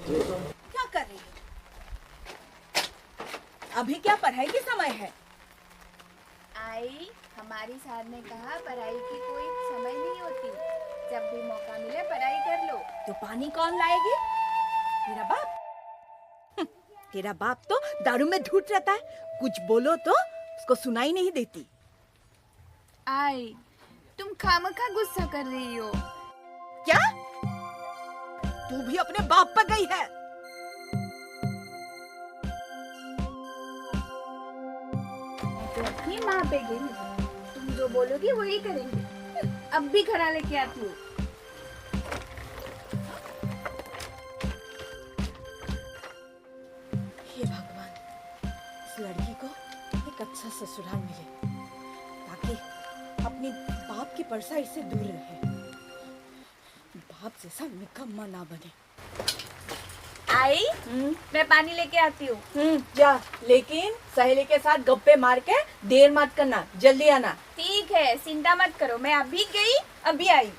क्या कर रही हो? अभी क्या पढ़ाई के समय है? आई, हमारी सर ने कहा पढ़ाई की कोई समय नहीं होती, जब भी मौका मिले पढ़ाई कर लो। तो पानी कौन लाएगी? तेरा बाप। तेरा बाप तो दारू में धुत रहता है, कुछ बोलो तो उसको सुनाई नहीं देती। आई, तुम खामखा गुस्सा कर रही हो। क्या? तू भी अपने बाप पर गई है? तो अपनी माँ पे गई, तुम जो बोलोगी वही करेंगे। अब भी खड़ा लेके आती हूँ। हे भगवान, इस लड़की को एक अच्छा ससुराल मिले ताकि अपने बाप की परछाई से दूर रहे, बाप जैसा निकम्मा ना बने। आई, मैं पानी लेके आती हूँ। जा, लेकिन सहेली के साथ गप्पे मार के देर मत करना, जल्दी आना। ठीक है, चिंता मत करो, मैं अभी गई अभी आई।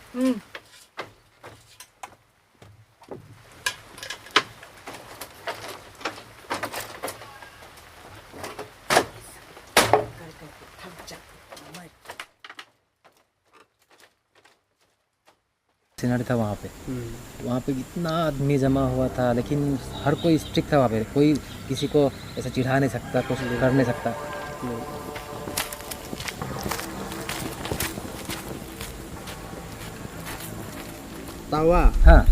सीनरी था वहाँ पे इतना आदमी जमा हुआ था, लेकिन हर कोई स्ट्रिक्ट था वहाँ पे। कोई किसी को ऐसा चिढ़ा नहीं सकता, कुछ कर नहीं सकता। तावा, हाँ,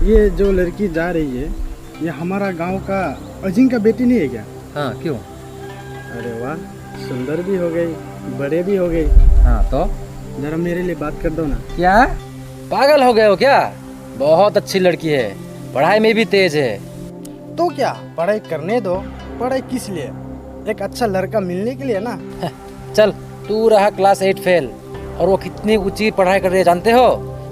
ये जो लड़की जा रही है, ये हमारा गांव का अजिंग का बेटी नहीं है क्या? हाँ, क्यों? अरे वाह, सुंदर भी हो गई, बड़े भी हो गई। हाँ, तो जरा मेरे लिए बात कर दो ना। क्या पागल हो गए हो क्या? बहुत अच्छी लड़की है, पढ़ाई में भी तेज है। तो क्या, पढ़ाई करने दो। पढ़ाई किस लिए? एक अच्छा लड़का मिलने के लिए ना। चल, तू रहा क्लास 8 फेल, और वो कितनी ऊंची पढ़ाई कर रही है जानते हो?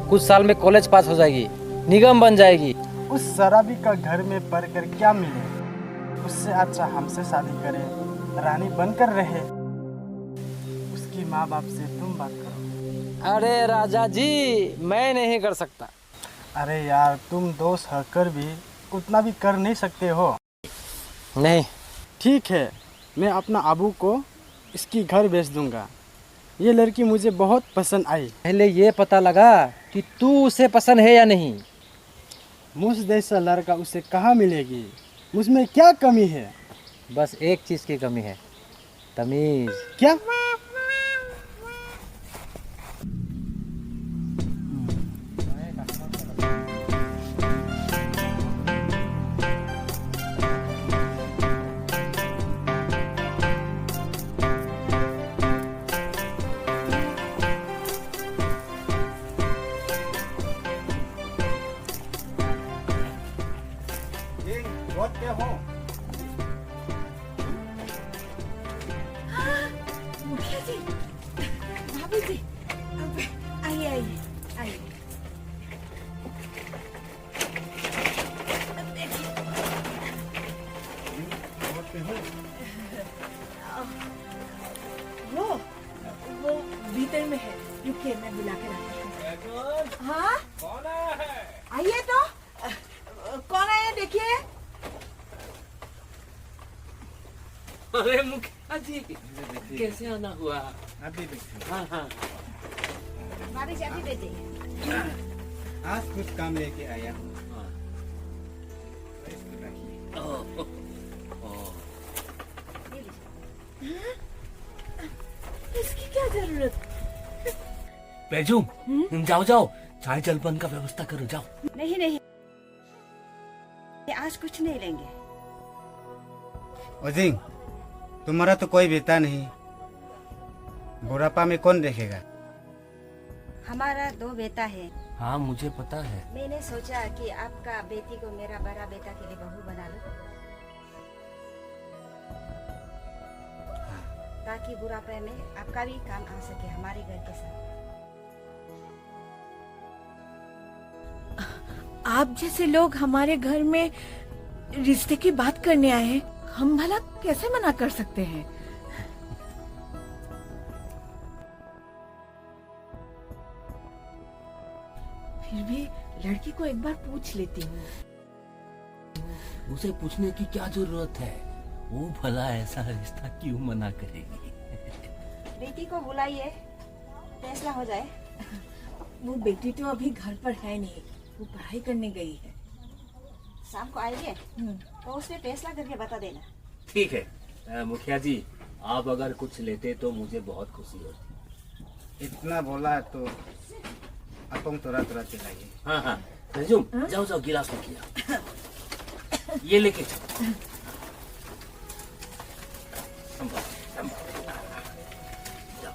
कुछ साल में कॉलेज पास हो जाएगी, निगम बन जाएगी। उस शराबी का घर में पढ़कर क्या मिले? उससे अच्छा हमसे शादी करे, रानी बनकर रहे। उसकी माँ बाप से तुम बात करो। अरे राजा जी, मैं नहीं कर सकता। अरे यार, तुम दोस्त होकर भी उतना भी कर नहीं सकते हो। नहीं। ठीक है, मैं अपना अबू को इसकी घर बेच दूंगा। ये लड़की मुझे बहुत पसंद आई। पहले ये पता लगा कि तू उसे पसंद है या नहीं। मुझ जैसा लड़का उसे कहाँ मिलेगी? मुझमें क्या कमी है? बस एक चीज की कमी है, तमीज। क्या? हो? मुखिया जी, भाभी जी, आइए आइए आइए। वो भीतर में है, रुकिए मैं बुला के लाती हूँ। हाँ, कौन है? आइए तो। कौन है देखिए। अरे मुखिया जी, कैसे आना हुआ? अभी देखिए। हाँ हाँ, भाभी जी अभी देते हैं। आज कुछ काम लेके आया हूँ। इसकी क्या जरूरत? बैजू, जाओ जाओ, चाय जलपान का व्यवस्था करो, जाओ। नहीं नहीं, आज कुछ नहीं लेंगे। ओजिंग, तुम्हारा तो कोई बेटा नहीं, बुढ़ापा में कौन देखेगा? हमारा 2 बेटा है। हाँ मुझे पता है। मैंने सोचा कि आपका बेटी को मेरा बड़ा बेटा के लिए बहू बना लो, ताकि बुढ़ापे में आपका भी काम आ सके हमारे घर के साथ। आप जैसे लोग हमारे घर में रिश्ते की बात करने आए हैं, हम भला कैसे मना कर सकते हैं? फिर भी लड़की को एक बार पूछ लेती हूँ। उसे पूछने की क्या जरूरत है? वो भला ऐसा रिश्ता क्यों मना करेगी? बेटी को बुलाइए, फैसला हो जाए। वो बेटी तो अभी घर पर है नहीं, वो पढ़ाई करने गई है। शाम को आएंगे तो उसमें फैसला करके बता देना। ठीक है मुखिया जी, आप अगर कुछ लेते तो मुझे बहुत खुशी होती। इतना बोला तो अपन थोड़ा थोड़ा चलाइए। हाँ हाँ रजूम, जाओ जाओ गिलास में किया, ये लेके चलो। संभाल, संभाल। जाओ।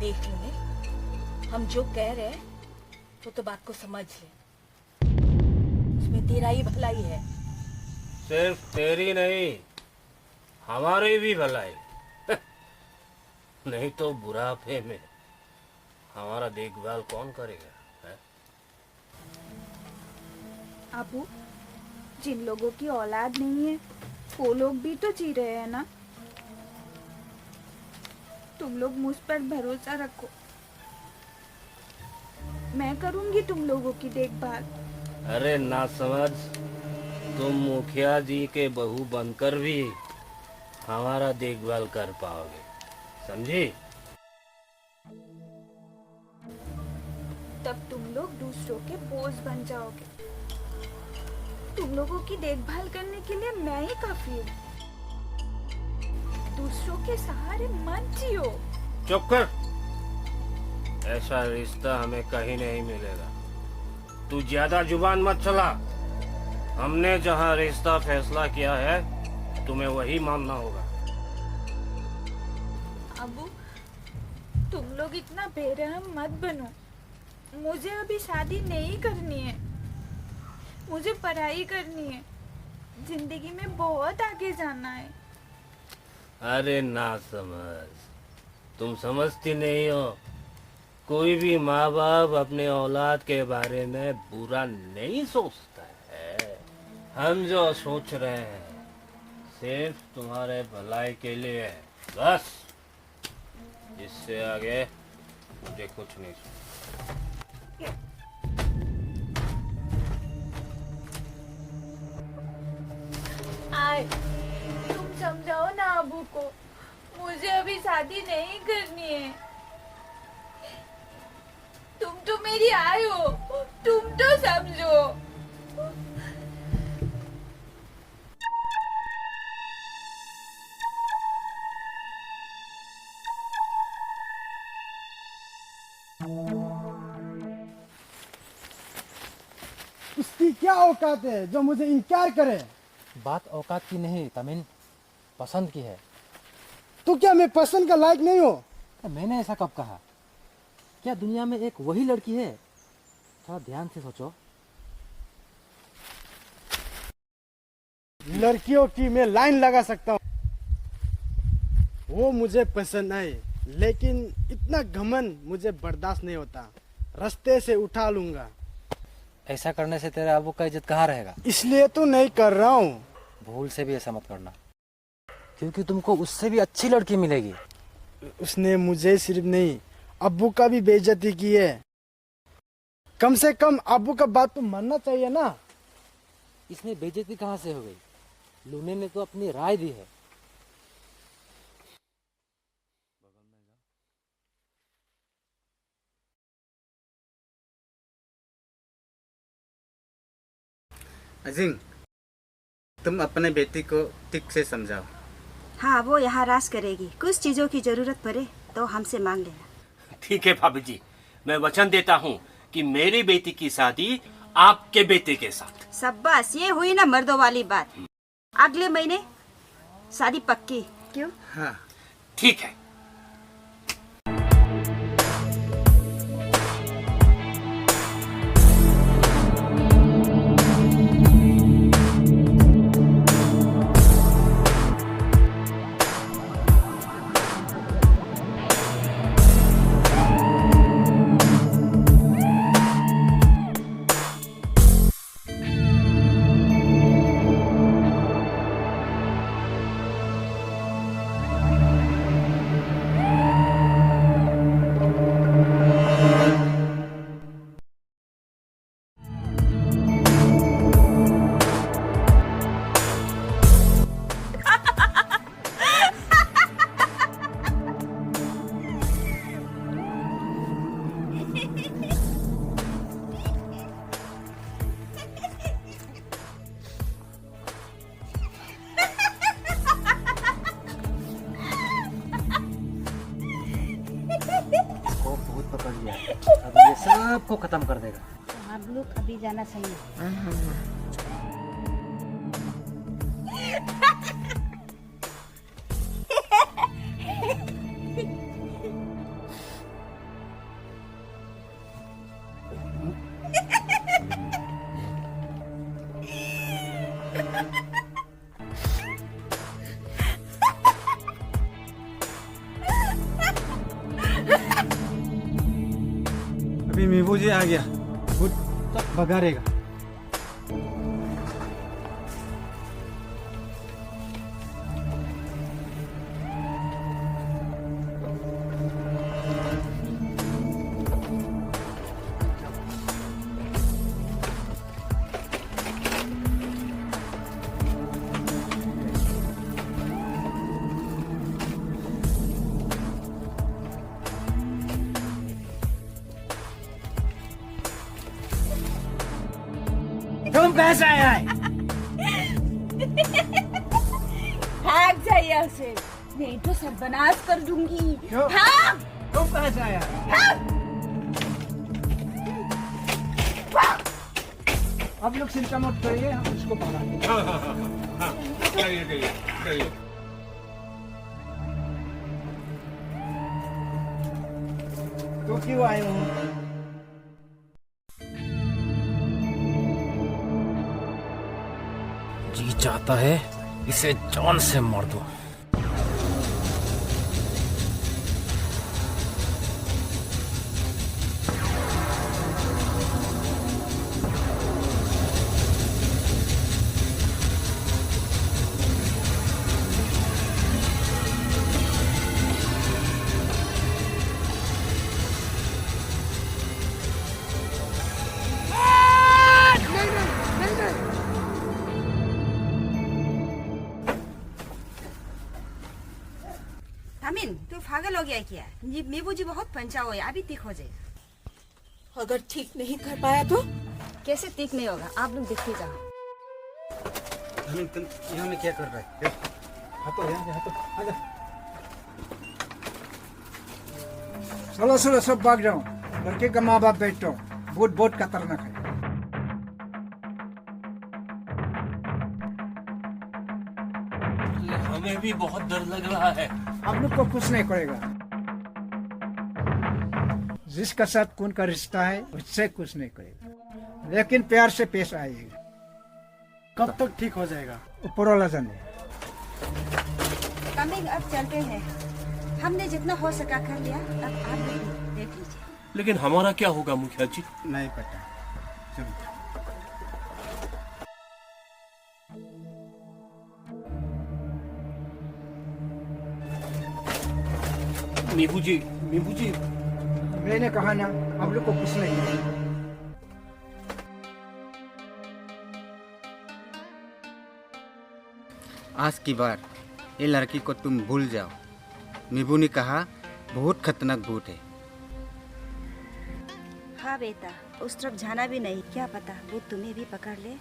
देख ले, हम जो कह रहे हैं वो तो बात को समझ ले, उसमें तेरा ही भलाई है। सिर्फ तेरी नहीं, हमारी भी भलाई। नहीं तो बुढ़ापे में हमारा देखभाल कौन करेगा? है? अबू, जिन लोगों की औलाद नहीं है वो लोग भी तो जी रहे हैं ना। तुम लोग मुझ पर भरोसा रखो, मैं करूंगी तुम लोगों की देखभाल। अरे ना समझ, तुम मुखिया जी के बहू बनकर भी हमारा देखभाल कर पाओगे, समझी? तब तुम लोग दूसरों के बोझ बन जाओगे। तुम लोगों की देखभाल करने के लिए मैं ही काफी हूँ। दूसरों के सहारे मत जियो। चुप कर, ऐसा रिश्ता हमें कहीं नहीं मिलेगा। तू ज्यादा जुबान मत चला। हमने जहाँ रिश्ता फैसला किया है तुम्हें वही मानना होगा। अबू, तुम लोग इतना बेरहम मत बनो। मुझे अभी शादी नहीं करनी है, मुझे पढ़ाई करनी है, जिंदगी में बहुत आगे जाना है। अरे ना समझ, तुम समझती नहीं हो। कोई भी माँ बाप अपने औलाद के बारे में बुरा नहीं सोचता है। हम जो सोच रहे हैं सिर्फ तुम्हारे भलाई के लिए है, बस। इससे आगे मुझे कुछ नहीं सोचना। आए, तुम समझाओ ना अबू को, मुझे अभी शादी नहीं करनी है। तुम तो मेरी आय हो, तुम तो समझो। उसकी क्या औकात है जो मुझे इनकार करे? बात औकात की नहीं तमिन, पसंद की है। तो क्या मैं पसंद का लायक नहीं हूँ? मैंने ऐसा कब कहा? क्या दुनिया में एक वही लड़की है? थोड़ा ध्यान से सोचो। लड़कियों की मैं लाइन लगा सकता हूँ, वो मुझे पसंद आए, लेकिन इतना घमंड मुझे बर्दाश्त नहीं होता। रास्ते से उठा लूंगा। ऐसा करने से तेरा अबू का इज्जत कहाँ रहेगा? इसलिए तो नहीं कर रहा हूँ। भूल से भी ऐसा मत करना, क्योंकि तुमको उससे भी अच्छी लड़की मिलेगी। उसने मुझे सिर्फ नहीं, अब्बू का भी बेइज्जती की है। कम से कम अब्बू का बात तो मानना चाहिए ना। इसमें बेइज्जती कहाँ से हो गई? लूने ने तो अपनी राय दी है। अजिंग, तुम अपने बेटी को ठीक से समझाओ। हाँ, वो यहाँ राज करेगी। कुछ चीजों की जरूरत पड़े तो हमसे मांग लेना। ठीक है भाभी जी, मैं वचन देता हूँ कि मेरी बेटी की शादी आपके बेटे के साथ। शाबाश, ये हुई ना मर्दों वाली बात। अगले महीने शादी पक्की, क्यों? हाँ, ठीक है। सबको खत्म कर देगा। आप लोग अभी जाना सही है। अभी मीबू जी आ गया, खुद सब भगारेगा। तुम कैसे आया है? भाग जा यहाँ से, नहीं तो सर्वनाश कर दूंगी। क्यों? भाग! तुम कैसे आया है? आप लोग चिंता मत करिए, हम इसको भगाएंगे। तो क्यों आए हो? जी चाहता है इसे जान से मार दूं। तामिन, तू पागल हो गया क्या? मीबू जी बहुत पंचा हुआ है, अभी ठीक हो जाए। अगर ठीक नहीं कर पाया तो? कैसे ठीक नहीं होगा, आप लोग देखते जाओ। तुम यहाँ में क्या कर रहा है? हटो यहाँ से, हटो, आजा। चलो चलो सब भाग जाओ, लड़के का माँ बाप बैठो, बहुत बहुत खतरनाक है। हमें भी बहुत डर लग रहा है। आप लोग को कुछ नहीं करेगा। जिसका साथ खून का रिश्ता है उससे कुछ नहीं करेगा, लेकिन प्यार से पेश आएगा। कब तक ठीक हो जाएगा ऊपर वाला जाने। तामिन, अब चलते हैं। हमने जितना हो सका कर लिया, अब आप लोग देख लीजिए। लेकिन हमारा क्या होगा मुखिया जी? नहीं पता, चलो। मीबू जी, मीबू जी, मैंने कहा ना, आप लोग को कुछ नहीं है। आज की बार ये लड़की को तुम भूल जाओ। मीबू ने कहा बहुत खतरनाक भूत है। हाँ बेटा, उस तरफ जाना भी नहीं, क्या पता वो तुम्हें भी पकड़ ले।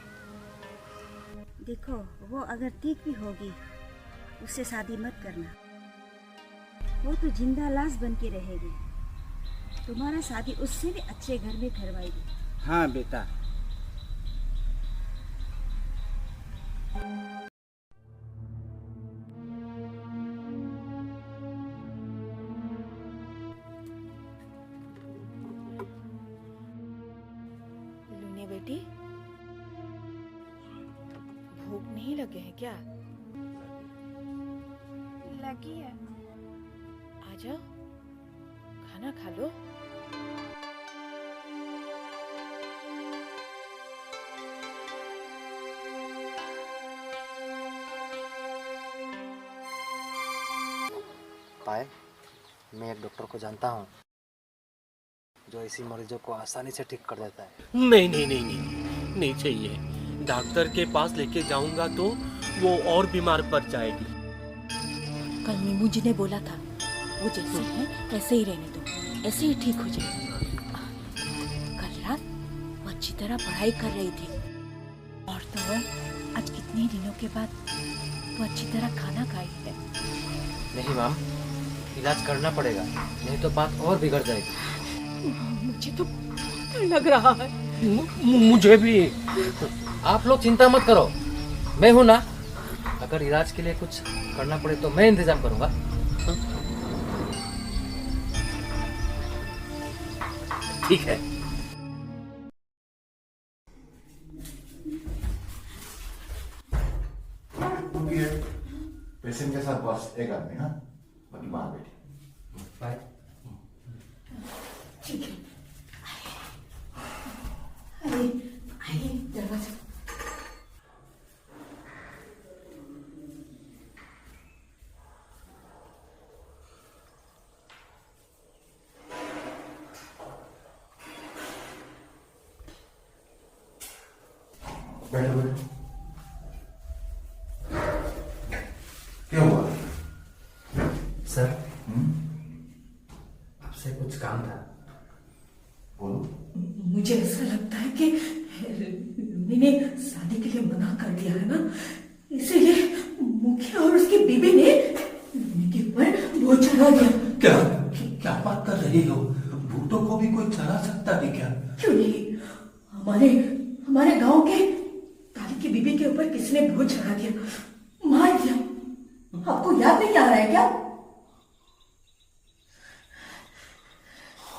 देखो, वो अगर ठीक भी होगी, उससे शादी मत करना। वो तो जिंदा लाश बन के रहेगी। तुम्हारा शादी उससे भी अच्छे घर में करवाएगी। हाँ बेटा। लूने बेटी, भूख नहीं लगे है क्या? लगी है। आ जाओ, खाना खा लो। पाए, मैं एक डॉक्टर को जानता हूँ जो ऐसी मरीजों को आसानी से ठीक कर देता है। नहीं नहीं नहीं नहीं, नहीं चाहिए। डॉक्टर के पास लेके जाऊंगा तो वो और बीमार पड़ जाएगी। कल मीमू जी ने बोला था, वो जैसे है ऐसे ही रहने दो, ऐसे ही ठीक हो जाएगी। कल रात वो अच्छी तरह पढ़ाई कर रही थी, और तो आज कितने दिनों के बाद वो अच्छी तरह खाना खाई है। नहीं मैम, इलाज करना पड़ेगा, नहीं तो बात और बिगड़ जाएगी। मुझे तो बहुत लग रहा है। मुझे भी। आप लोग चिंता मत करो, मैं हूं ना। अगर इलाज के लिए कुछ करना पड़े तो मैं इंतजाम करूंगा। ठीक है। पेशेंट के साथ बस एक आदमी, हाँ, बाकी बाहर बैठे। बाय। आइए दरवाजा। बैठो बैठो। क्या हुआ? सर, आपसे कुछ काम था। बोलो। मुझे ऐसा लगता है कि मैंने शादी के लिए मना कर दिया है ना, इसीलिए मुखिया और उसकी बीबी ने मेरे ऊपर बोझ चढ़ा दिया। क्या क्या बात कर रही हो? भूतों को भी कोई चढ़ा सकता है क्या? क्यों नहीं, हमारे हमारे गांव के काली की बीबी के ऊपर किसने बोझ चढ़ा दिया, मार दिया। आपको याद नहीं आ रहा है क्या?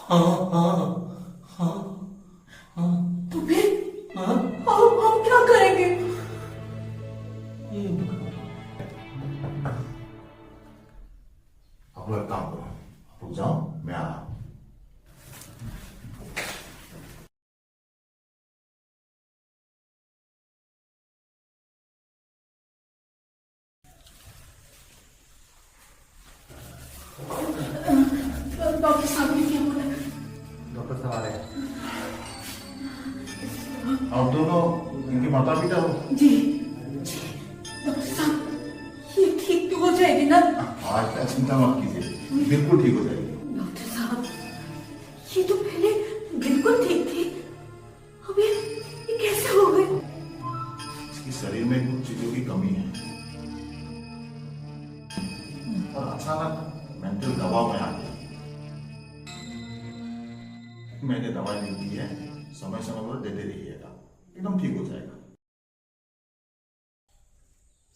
हाँ हाँ हाँ हाँ। तो फिर हाँ? हम क्या करेंगे? आप लोग एक काम करो, आप लोग जाओ, मैं आ रहा हूँ। डॉक्टर साहब ने क्या बोला? डॉक्टर साहब आ रहे हैं। आप दोनों इनके माता पिता हो? जी डॉक्टर साहब, ये ठीक तो हो जाएगी ना? आज क्या चिंता मत कीजिए, बिल्कुल ठीक हो जाएगी। डॉक्टर साहब, ये तो पहले बिल्कुल ठीक थी, अब ये कैसे हो गए? इसके शरीर में कुछ चीजों की कमी है और अचानक मेंटल दबाव में आ गया। मैंने दवाई लिख दी है, समय समय पर देते रहिएगा, एकदम ठीक हो जाएगा।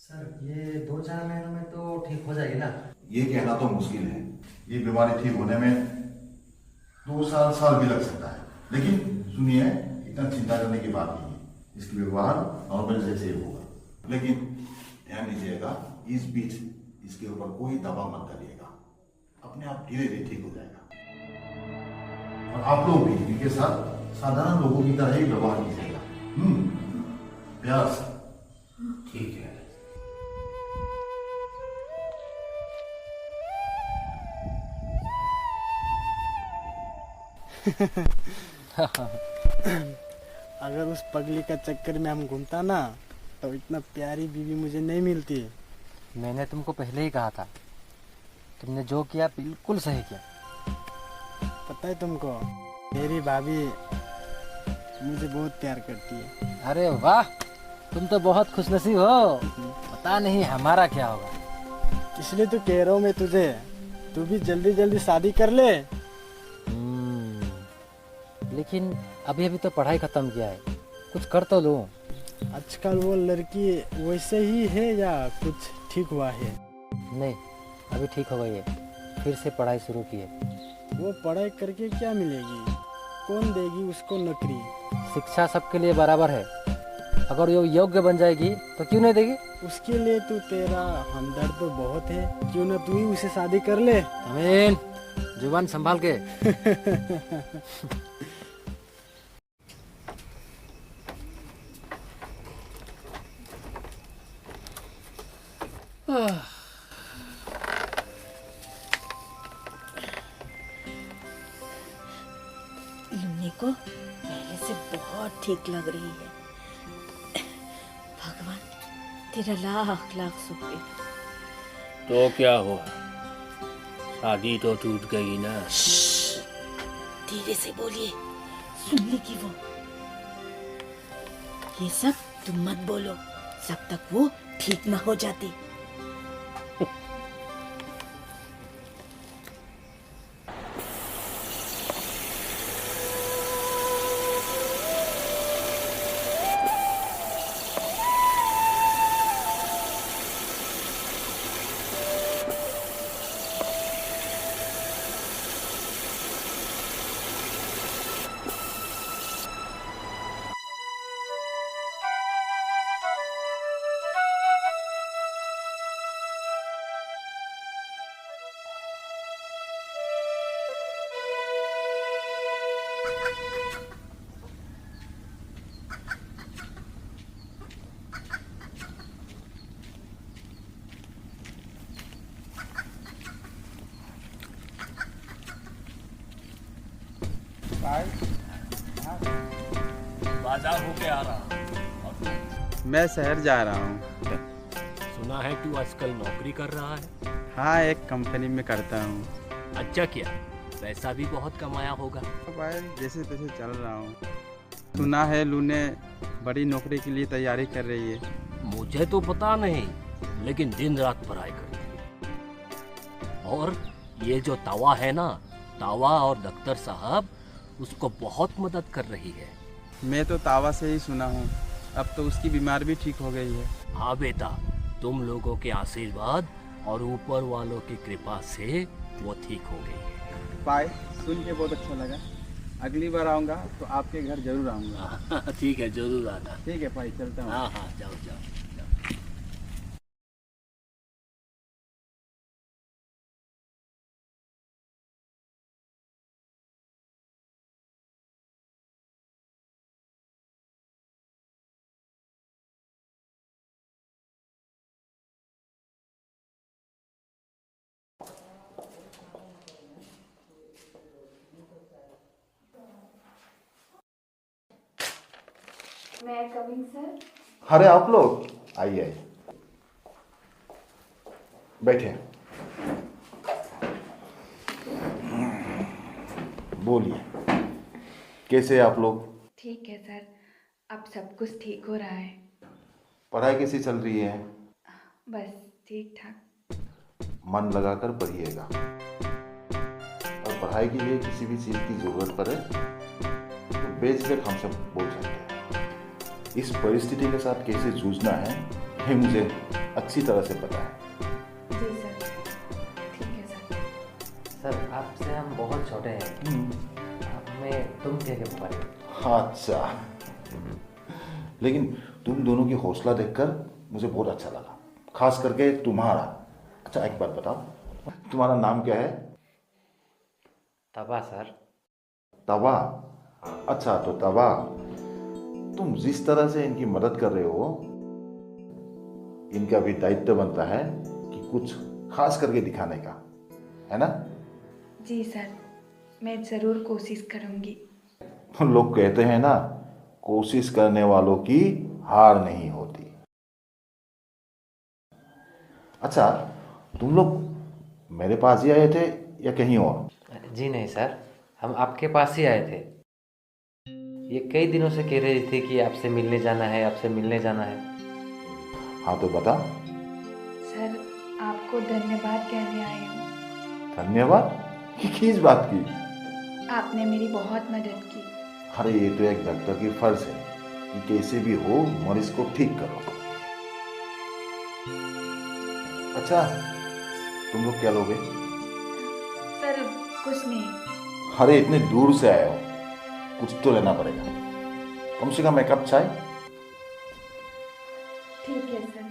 सर, ये 2-4 महीनों में तो ठीक हो जाएगी ना? ये कहना तो मुश्किल है, ये बीमारी ठीक होने में 2 साल भी लग सकता है। लेकिन सुनिए, इतना चिंता करने की बात नहीं है, इसकी व्यवहार नॉर्मल जैसे ही होगा। लेकिन ध्यान दीजिएगा, इस बीच इसके ऊपर कोई दबाव मत डालिएगा, अपने आप धीरे धीरे ठीक हो जाएगा। और आप लोग भी इनके साथ साधारण लोगों की तरह ही व्यवहार कीजिएगा। प्यार से। ठीक है। अगर उस पगली का चक्कर में हम घूमता ना, तो इतना प्यारी बीवी मुझे नहीं मिलती। मैंने तुमको पहले ही कहा था, तुमने जो किया बिल्कुल सही किया। पता है तुमको, मेरी भाभी मुझे बहुत प्यार करती है। अरे वाह, तुम तो बहुत खुशनसीब हो। पता नहीं हमारा क्या होगा। इसलिए तो कह रहा हूँ मैं तुझे, तू भी जल्दी जल्दी शादी कर ले। लेकिन अभी अभी तो पढ़ाई खत्म किया है, कुछ कर तो लूं। आजकल वो लड़की वैसे ही है या कुछ ठीक हुआ है? नहीं, अभी ठीक हो गई है, फिर से पढ़ाई शुरू की है। वो पढ़ाई करके क्या मिलेगी? कौन देगी उसको नौकरी? शिक्षा सबके लिए बराबर है, अगर वो योग्य बन जाएगी तो क्यों नहीं देगी? उसके लिए तो तेरा हमदर्द तो बहुत है, क्यों ना तू ही उसे शादी कर ले। अमीन, जुबान संभाल के। लुन्नी को पहले से बहुत ठीक लग रही है। भगवान तेरा लाख लाख शुक्रिया। तो क्या हुआ, शादी तो टूट गई ना। धीरे से बोलिए, सुन लेगी वो। ये सब तुम मत बोलो जब तक वो ठीक ना हो जाती। बाजार होके आ रहा। मैं शहर जा रहा हूँ। सुना है तू आजकल नौकरी कर रहा है। हाँ, एक कंपनी में करता हूँ। अच्छा किया, पैसा भी बहुत कमाया होगा। भाई जैसे तैसे चल रहा हूँ। सुना है लूने बड़ी नौकरी के लिए तैयारी कर रही है। मुझे तो पता नहीं, लेकिन दिन रात पढ़ाई करती है। और ये जो तावा है ना, तावा और डॉक्टर साहब उसको बहुत मदद कर रही है। मैं तो तावा से ही सुना हूँ, अब तो उसकी बीमार भी ठीक हो गई है। हाँ बेटा, तुम लोगों के आशीर्वाद और ऊपर वालों की कृपा से वो ठीक हो गई है। भाई सुन के बहुत अच्छा लगा। अगली बार आऊँगा तो आपके घर जरूर आऊँगा। ठीक है, जरूर आना। ठीक है भाई, चलता हूँ। हाँ हाँ, जाओ जाओ। मैं कमिंग सर। अरे आप लोग आइए आइए, बैठे। बोलिए, कैसे हैं आप लोग? ठीक है सर, अब सब कुछ ठीक हो रहा है। पढ़ाई कैसी चल रही है? बस ठीक ठाक। मन लगाकर पढ़िएगा, और पढ़ाई के लिए किसी भी चीज़ की जरूरत पड़े तो बेझिझक हमसे बोल सकते हैं। इस परिस्थिति के साथ कैसे जूझना है ये मुझे अच्छी तरह से पता है। जी सर, ठीक है सर। सर आपसे हम बहुत छोटे हैं, आप हमें तुम कह के पुकारे। अच्छा, लेकिन तुम दोनों की हौसला देखकर मुझे बहुत अच्छा लगा, खास करके तुम्हारा। अच्छा एक बात बताओ, तुम्हारा नाम क्या है? तबा सर। तवा? अच्छा, तो तवा, तुम जिस तरह से इनकी मदद कर रहे हो, इनका भी दायित्व बनता है कि कुछ खास करके दिखाने का, है ना? जी सर, मैं ज़रूर कोशिश करूँगी। लोग कहते हैं ना, कोशिश करने वालों की हार नहीं होती। अच्छा, तुम लोग मेरे पास ही आए थे या कहीं और? जी नहीं सर, हम आपके पास ही आए थे। ये कई दिनों से कह रही थी कि आपसे मिलने जाना है, आपसे मिलने जाना है। हाँ तो बता। सर, आपको धन्यवाद कहने आई हूँ। धन्यवाद? किस बात की? आपने मेरी बहुत मदद की। अरे ये तो एक डॉक्टर की फर्ज है कि कैसे भी हो मरीज को ठीक करो। अच्छा, तुम लोग क्या लोगे? सर कुछ नहीं। अरे इतने दूर से आए हो, कुछ तो लेना पड़ेगा, कम से कम एक कप चाय। ठीक है सर।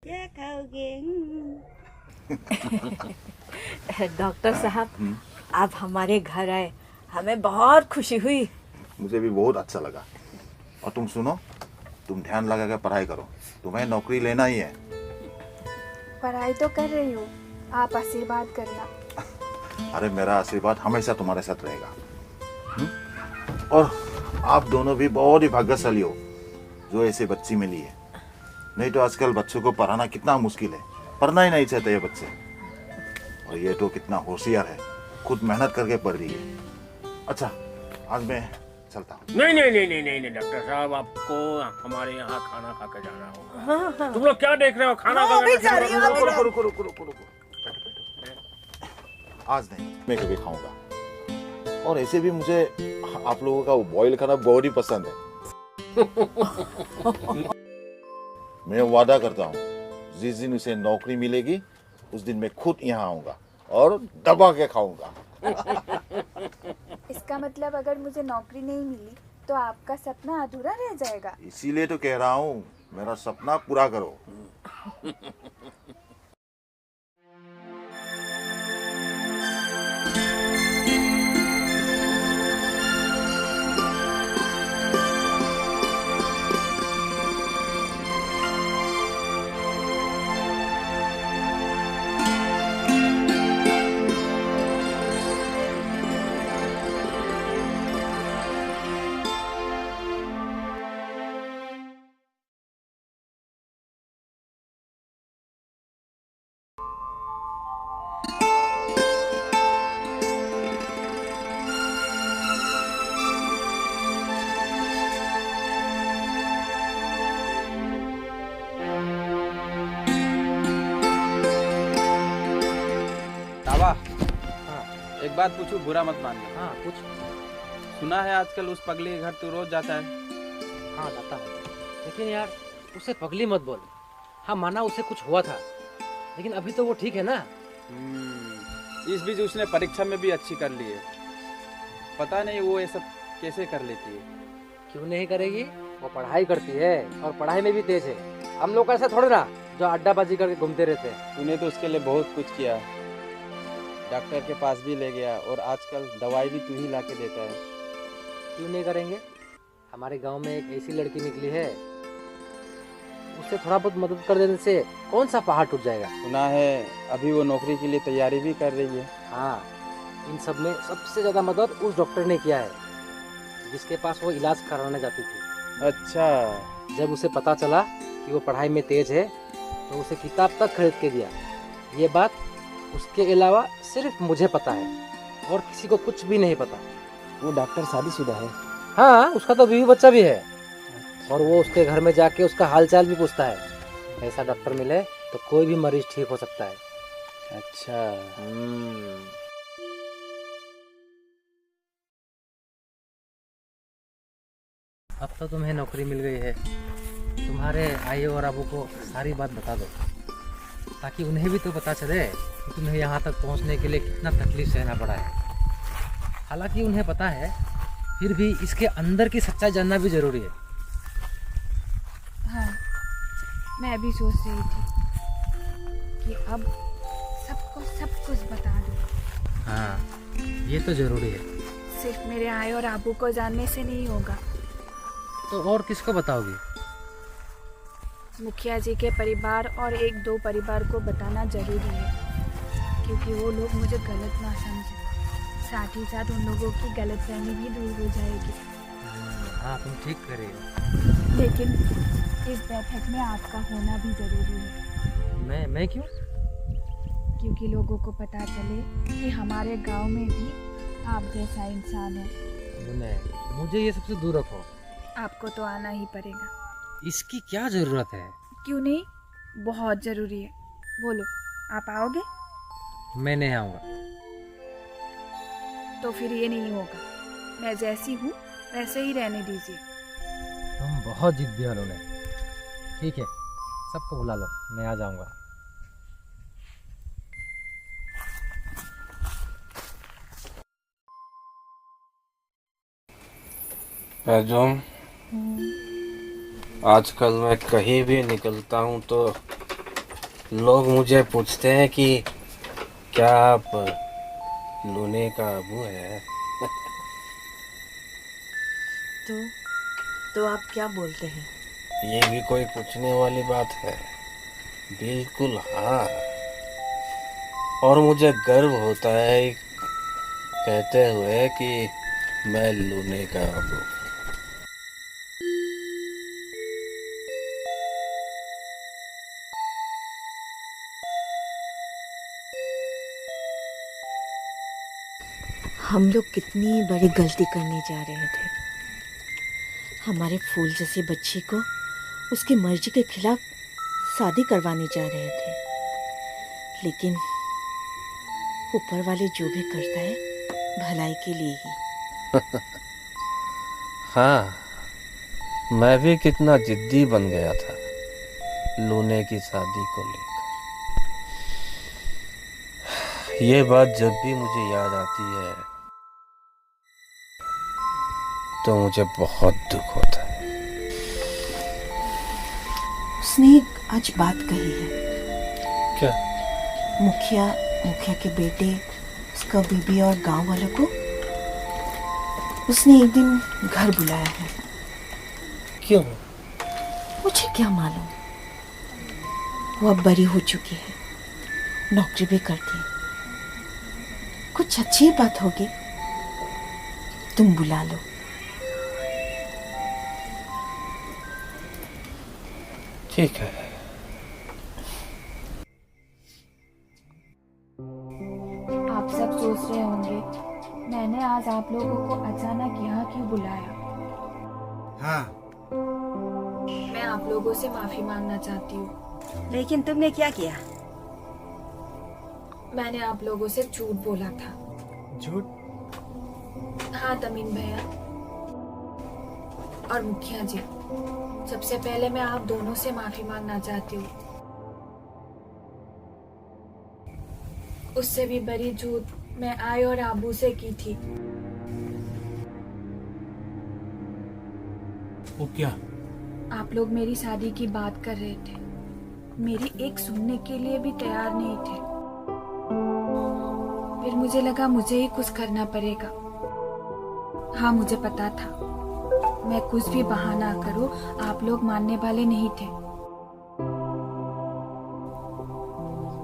क्या खाओगे? डॉक्टर साहब, आप हमारे घर आए, हमें बहुत खुशी हुई। मुझे भी बहुत अच्छा लगा। और तुम सुनो, तुम ध्यान लगा कर पढ़ाई करो, तुम्हें नौकरी लेना ही है। पढ़ाई तो कर रही हूँ, आप आशीर्वाद करना। अरे मेरा आशीर्वाद हमेशा तुम्हारे साथ रहेगा। और आप दोनों भी बहुत ही भाग्यशाली हो जो ऐसे बच्ची मिली है, नहीं तो आजकल बच्चों को पढ़ाना कितना मुश्किल है, पढ़ना ही नहीं चाहते ये बच्चे। और ये तो कितना होशियार है, खुद मेहनत करके पढ़ रही है। अच्छा, आज मैं चलता हूँ। नहीं नहीं नहीं नहीं नहीं नहीं डॉक्टर साहब, आपको हमारे यहाँ खाना खा के जाना होगा। हाँ हाँ तुम लोग क्या देख रहे हो? खाना खा के जा रही हूँ, रुको रुको रुको रुको रुको रुको। आज नहीं, मैं कभी खाऊंगा। और ऐसे भी मुझे आप लोगों का बॉयल खाना बहुत ही पसंद है। मैं वादा करता हूँ, जिस दिन उसे नौकरी मिलेगी उस दिन मैं खुद यहाँ आऊंगा और दबा के खाऊंगा। इसका मतलब अगर मुझे नौकरी नहीं मिली तो आपका सपना अधूरा रह जाएगा। इसीलिए तो कह रहा हूँ, मेरा सपना पूरा करो। बाबा, एक बात पूछूं, बुरा मत मानना। हाँ कुछ। सुना है आजकल उस पगली के घर तू रोज जाता है। हाँ जाता है, लेकिन यार उसे पगली मत बोल। हाँ माना उसे कुछ हुआ था, लेकिन अभी तो वो ठीक है ना। इस बीच उसने परीक्षा में भी अच्छी कर ली है। पता नहीं वो ये सब कैसे कर लेती है। क्यों नहीं करेगी, वो पढ़ाई करती है और पढ़ाई में भी तेज है। हम लोग ऐसा थोड़े ना जो अड्डाबाजी करके घूमते रहते हैं। तूने तो उसके लिए बहुत कुछ किया, डॉक्टर के पास भी ले गया और आजकल दवाई भी तू ही ला के देता है। क्यों नहीं करेंगे, हमारे गांव में एक ऐसी लड़की निकली है, उससे थोड़ा बहुत मदद कर देने से कौन सा पहाड़ टूट जाएगा। सुना है अभी वो नौकरी के लिए तैयारी भी कर रही है। हाँ, इन सब में सबसे ज्यादा मदद उस डॉक्टर ने किया है जिसके पास वो इलाज कराने जाती थी। अच्छा, जब उसे पता चला कि वो पढ़ाई में तेज है तो उसे किताब तक खरीद के दिया। ये बात उसके अलावा सिर्फ मुझे पता है और किसी को कुछ भी नहीं पता। वो डॉक्टर शादीशुदा है? हाँ, उसका तो बीवी बच्चा भी है और वो उसके घर में जाके उसका हालचाल भी पूछता है। ऐसा डॉक्टर मिले तो कोई भी मरीज ठीक हो सकता है। अच्छा। अब तो तुम्हें नौकरी मिल गई है, तुम्हारे आई और अबू को सारी बात बता दो ताकि उन्हें भी तो पता चले कि तुम्हें यहाँ तक पहुँचने के लिए कितना तकलीफ सहना पड़ा है। हालांकि उन्हें पता है, फिर भी इसके अंदर की सच्चाई जानना भी जरूरी है। हाँ, मैं भी सोच रही थी कि अब सबको सब कुछ बता दूँ। हाँ, ये तो जरूरी है। सिर्फ मेरे आए और आबू को जानने से नहीं होगा। तो और किसको बताओगी? मुखिया जी के परिवार और एक दो परिवार को बताना जरूरी है, क्योंकि वो लोग मुझे गलत ना समझे। साथ ही साथ उन लोगों की गलतफहमी भी दूर हो जाएगी। हाँ, तुम ठीक करेगा। लेकिन इस बैठक में आपका होना भी जरूरी है। मैं क्यों? क्योंकि लोगों को पता चले कि हमारे गांव में भी आप जैसा इंसान है। मुझे ये सबसे दूर रखो। आपको तो आना ही पड़ेगा। इसकी क्या जरूरत है? क्यों नहीं, बहुत जरूरी है। बोलो, आप आओगे? मैं नहीं आऊँगा। तो फिर ये नहीं होगा। मैं जैसी हूँ वैसे ही रहने दीजिए। तुम बहुत जिद्दी हो लोने। ठीक है, सबको बुला लो, मैं आ जाऊँगा। बैजूम, आजकल मैं कहीं भी निकलता हूँ तो लोग मुझे पूछते हैं कि क्या आप लूने का अबू है? तो आप क्या बोलते हैं? ये भी कोई पूछने वाली बात है? बिल्कुल हाँ। और मुझे गर्व होता है कहते हुए कि मैं लूने का अबू। हम लोग कितनी बड़ी गलती करने जा रहे थे। हमारे फूल जैसे बच्चे को उसकी मर्जी के खिलाफ शादी करवाने जा रहे थे, लेकिन ऊपर वाले जो भी करता है भलाई के लिए ही। हाँ, मैं भी कितना जिद्दी बन गया था लूने की शादी को लेकर। ये बात जब भी मुझे याद आती है तो मुझे बहुत दुख होता है। उसने एक आज बात कही है। क्या? मुखिया के बेटे, उसका बीबी और गांव वालों को उसने एक दिन घर बुलाया है। क्यों? मुझे क्या मालूम। वो अब बड़ी हो चुकी है, नौकरी भी करती है। कुछ अच्छी बात होगी, तुम बुला लो। ठीक है। आप सब सोच रहे होंगे मैंने आज आप लोगों को अचानक यहाँ क्यों बुलाया। हाँ, मैं आप लोगों से माफी मांगना चाहती हूँ। लेकिन तुमने क्या किया? मैंने आप लोगों से झूठ बोला था। झूठ? हाँ तमीन भैया और मुखिया जी, सबसे पहले मैं आप दोनों से माफी मांगना चाहती हूँ। उससे भी बड़ी झूठ मैं आय और आबू से की थी। वो क्या? आप लोग मेरी शादी की बात कर रहे थे, मेरी एक सुनने के लिए भी तैयार नहीं थे। फिर मुझे लगा मुझे ही कुछ करना पड़ेगा। हाँ, मुझे पता था मैं कुछ भी बहाना करूं आप लोग मानने वाले नहीं थे।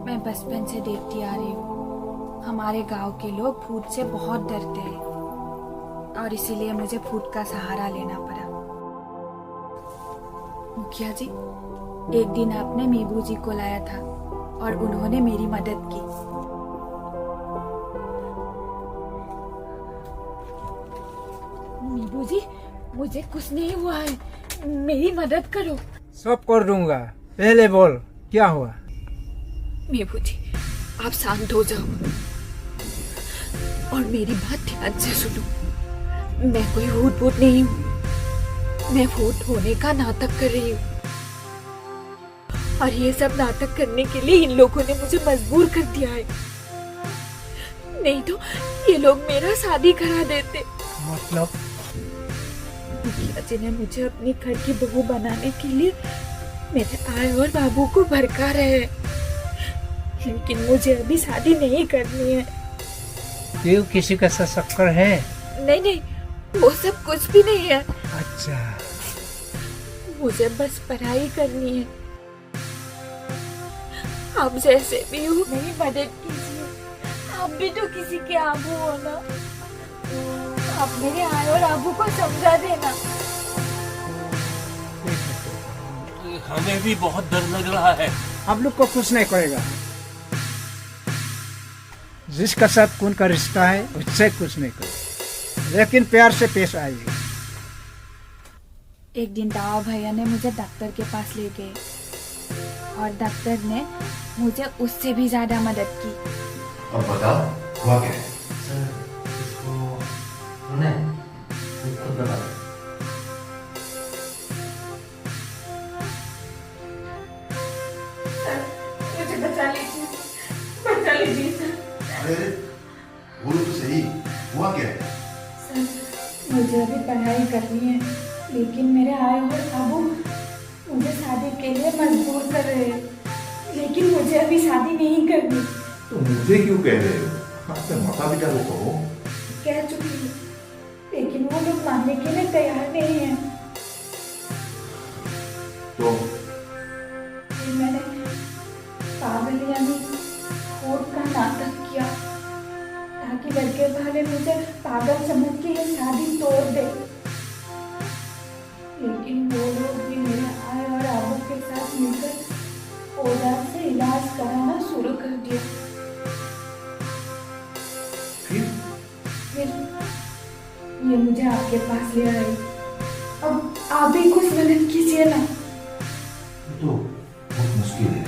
मैं बचपन से देखती आ रही हूँ हमारे गांव के लोग भूत से बहुत डरते हैं और इसीलिए मुझे भूत का सहारा लेना पड़ा। मुखिया जी, एक दिन आपने मीबू जी को लाया था और उन्होंने मेरी मदद की। मीबू जी, मुझे कुछ नहीं हुआ है, मेरी मदद करो। सब कर दूंगा, पहले बोल क्या हुआ। मीबू जी, आप शांत हो जाओ और मेरी बात ध्यान से सुनो। मैं कोई भूत नहीं हूँ, मैं भूत होने का नाटक कर रही हूँ और ये सब नाटक करने के लिए इन लोगों ने मुझे मजबूर कर दिया है। नहीं तो ये लोग मेरा शादी करा देते। मतलब? मुखिया जी ने मुझे अपनी घर की बहू बनाने के लिए मेरे आय और बाबू को भड़का रहे हैं, लेकिन मुझे अभी शादी नहीं करनी है। क्यों, किसी का शक्कर है? नहीं, वो सब कुछ भी नहीं है। अच्छा, मुझे बस पढ़ाई करनी है। आप जैसे भी हो मेरी मदद कीजिए। आप भी तो किसी के आबू हो ना, आप मेरे आय और आबू को समझा देना। हमें भी बहुत डर लग रहा है। आप लोग को कुछ नहीं करेगा। जिसका साथ खून का रिश्ता है उससे कुछ नहीं करेगा, लेकिन प्यार से पेश आइए। एक दिन दावा भैया ने मुझे डॉक्टर के पास ले गए और डॉक्टर ने मुझे उससे भी ज्यादा मदद की। अब बताओ हुआ क्या है? सर, इसको खुद बता दो। मुझे बचा लीजिए सर। अरे बोलो तो सही, हुआ क्या है? सर, मुझे अभी पढ़ाई करनी है, लेकिन मेरे आय और आबू मुझे शादी के लिए मजबूर कर रहे हैं, लेकिन मुझे अभी शादी नहीं करनी। तो मुझे क्यों कह रहे हो? अपने माता पिता को कहो। कह चुकी हूँ, लेकिन वो लोग मानने के लिए तैयार नहीं है। तो फिर मैंने पागल यानी भूत का नाटक किया ताकि लड़के वाले मुझे पागल समझ के ये शादी तोड़ दे, लेकिन वो लोग भी मेरे आय और आबू के साथ मिलकर औजार से इलाज कराना शुरू कर दिया। फिर आपके पास ले आई। अब आप भी कुछ मदद कीजिए ना। तो बहुत मुश्किल है।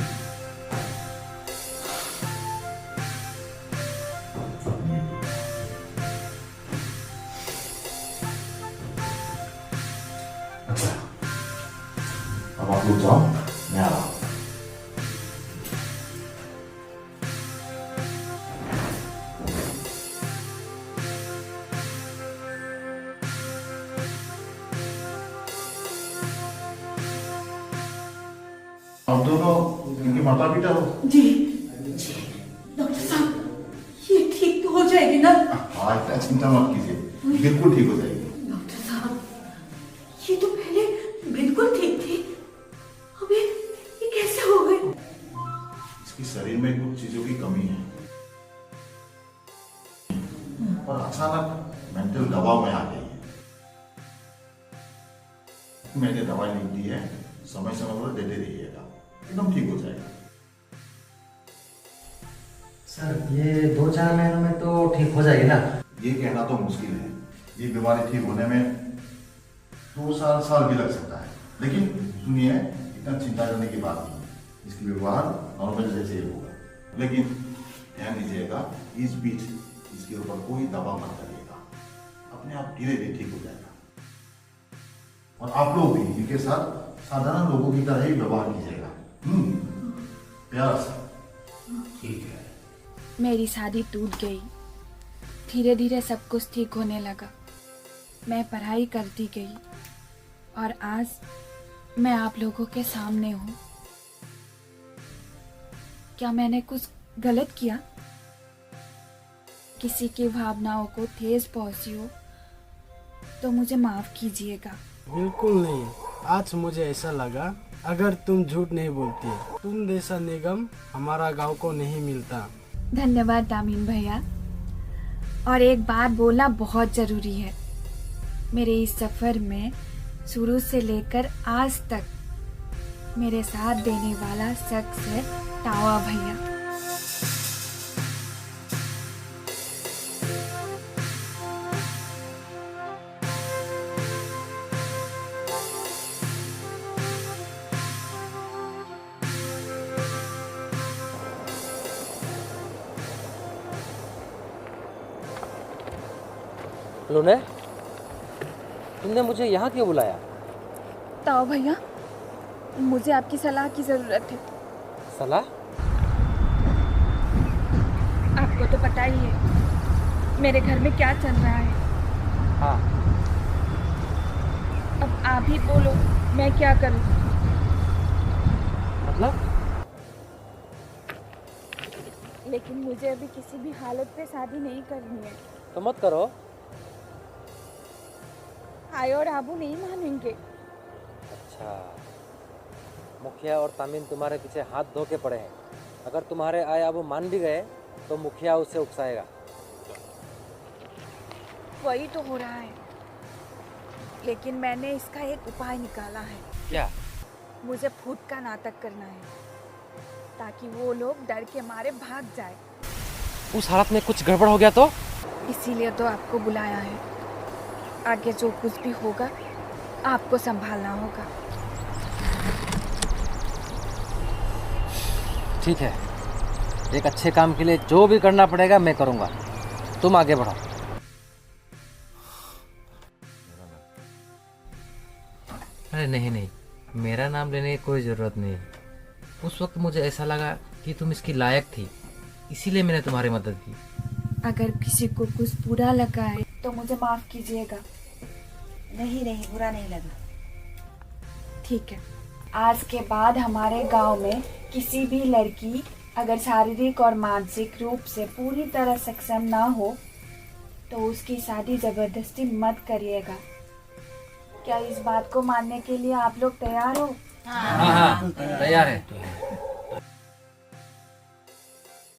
अच्छा, अब आप लोग जाओ, मैं आ रहा हूँ। आप दोनों इनके माता पिता हो? जी डॉक्टर साहब, ये ठीक तो हो जाएगी ना? हाँ, इतना चिंता मत कीजिए, बिल्कुल ठीक हो जाएगी। डॉक्टर साहब, ये तो पहले बिल्कुल ठीक थी, अबे ये कैसे हो गए? इसकी शरीर में कुछ चीजों की कमी है और अचानक मेंटल दबाव में आ गई है। मैंने दवाई लिख दी है, समय समय पर देते रहिएगा, एकदम ठीक हो जाएगा। सर ये 2-4 महीनों में तो ठीक हो जाएगी ना? ये कहना तो मुश्किल है, ये बीमारी ठीक होने में 2 साल भी लग सकता है। लेकिन सुनिए, इतना चिंता करने की बात नहीं है, इसकी व्यवहार नॉर्मल जैसे ही होगा। लेकिन ध्यान दीजिएगा, इस बीच इसके ऊपर कोई दबाव मत करिएगा, अपने आप धीरे धीरे ठीक हो जाएगा। और आप लोग भी इनके साथ साधारण लोगों की तरह ही व्यवहार कीजिएगा, प्यार से। ठीक है। मेरी शादी टूट गई, धीरे धीरे सब कुछ ठीक होने लगा। मैं पढ़ाई करती गई और आज मैं आप लोगों के सामने हूँ। क्या मैंने कुछ गलत किया? किसी की भावनाओं को ठेस पहुंची हो तो मुझे माफ कीजिएगा। बिल्कुल नहीं, आज मुझे ऐसा लगा अगर तुम झूठ नहीं बोलती, तुम जैसा निगम हमारा गांव को नहीं मिलता। धन्यवाद दामिन भैया। और एक बात बोलना बहुत ज़रूरी है, मेरे इस सफ़र में शुरू से लेकर आज तक मेरे साथ देने वाला शख्स है तावा भैया। लुने, तुमने मुझे यहाँ क्यों बुलाया? ताओ भैया, मुझे आपकी सलाह की ज़रूरत है। सलाह? आपको तो पता ही है मेरे घर में क्या चल रहा है। हाँ। अब आप ही बोलो, मैं क्या करूं? मतलब? लेकिन मुझे अभी किसी भी हालत पे शादी नहीं करनी है। तो मत करो। आय और आबू नहीं मानेंगे। अच्छा, मुखिया और तामीन तुम्हारे पीछे हाथ धो के पड़े हैं। अगर तुम्हारे आय आबू मान भी गए तो मुखिया उससे उकसाएगा। वही तो हो रहा है, लेकिन मैंने इसका एक उपाय निकाला है। क्या? मुझे फूट का नाटक करना है ताकि वो लोग डर के मारे भाग जाए। उस हालत में कुछ गड़बड़ हो गया तो? इसीलिए तो आपको बुलाया है। आगे जो कुछ भी होगा आपको संभालना होगा। ठीक है, एक अच्छे काम के लिए जो भी करना पड़ेगा मैं करूँगा, तुम आगे बढ़ो। अरे नहीं नहीं, मेरा नाम लेने की कोई ज़रूरत नहीं है। उस वक्त मुझे ऐसा लगा कि तुम इसकी लायक थी, इसीलिए मैंने तुम्हारी मदद की। अगर किसी को कुछ बुरा लगा है तो मुझे माफ कीजिएगा। नहीं नहीं, बुरा नहीं लगा। ठीक है, आज के बाद हमारे गांव में किसी भी लड़की अगर शारीरिक और मानसिक रूप से पूरी तरह सक्षम ना हो तो उसकी शादी जबरदस्ती मत करिएगा। क्या इस बात को मानने के लिए आप लोग तैयार हो? हाँ, तैयार है।